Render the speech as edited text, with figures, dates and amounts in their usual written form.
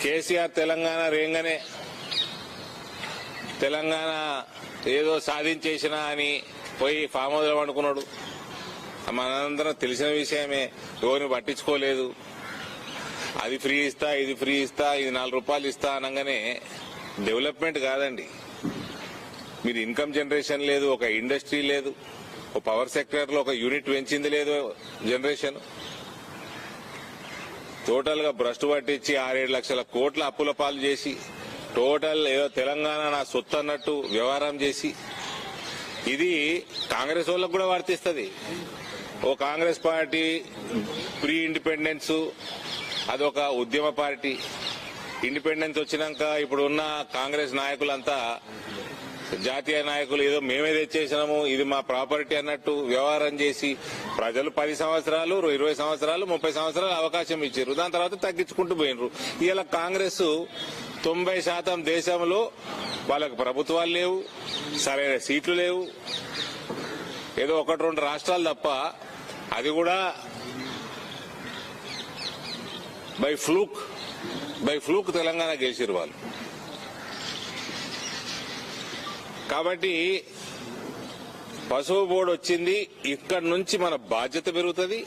కేసీఆర్ తెలంగాణ రేంగనే తెలంగాణ ఏదో సాధించేసినా అని పోయి ఫామ్ హౌస్ లో పండుకున్నాడు. మనందరం తెలిసిన విషయమే, ఎవరిని పట్టించుకోలేదు. అది ఫ్రీ ఇస్తా, ఇది ఫ్రీ ఇస్తా, ఇది 4 రూపాయలు ఇస్తా అనగానే డెవలప్మెంట్ కాదండి. మీరు ఇన్కమ్ జనరేషన్ లేదు, ఒక ఇండస్ట్రీ లేదు, ఒక పవర్ సెక్టర్ లో ఒక యూనిట్ పెంచింది లేదు జనరేషన్. టోటల్ గా భ్రష్టు పట్టించి 6-7 లక్షల కోట్ల అప్పుల పాలు చేసి టోటల్ ఏదో తెలంగాణ నా సొత్తు అన్నట్టు వ్యవహారం చేసి, ఇది కాంగ్రెస్ వాళ్ళకు కూడా వర్తిస్తుంది. ఓ కాంగ్రెస్ పార్టీ ప్రీ ఇండిపెండెన్స్ అదొక ఉద్యమ పార్టీ. ఇండిపెండెన్స్ వచ్చినాక ఇప్పుడున్న కాంగ్రెస్ నాయకులంతా జాతీయ నాయకులు ఏదో మేమే తెచ్చేసినాము, ఇది మా ప్రాపర్టీ అన్నట్టు వ్యవహారం చేసి ప్రజలు 10 సంవత్సరాలు, 20 సంవత్సరాలు, 30 సంవత్సరాలు అవకాశం ఇచ్చారు. దాని తర్వాత తగ్గించుకుంటూ పోయినరు. ఇలా కాంగ్రెస్ 90% దేశంలో వాళ్ళకి ప్రభుత్వాలు లేవు, సరైన సీట్లు లేవు. ఏదో 1-2 రాష్ట్రాలు తప్ప, అది కూడా బై ఫ్లూక్ తెలంగాణ గెలిచిరు వాళ్ళు. కాబట్టి పసుపు బోర్డు వచ్చింది, ఇక్కడ నుంచి మన బాధ్యత పెరుగుతుంది.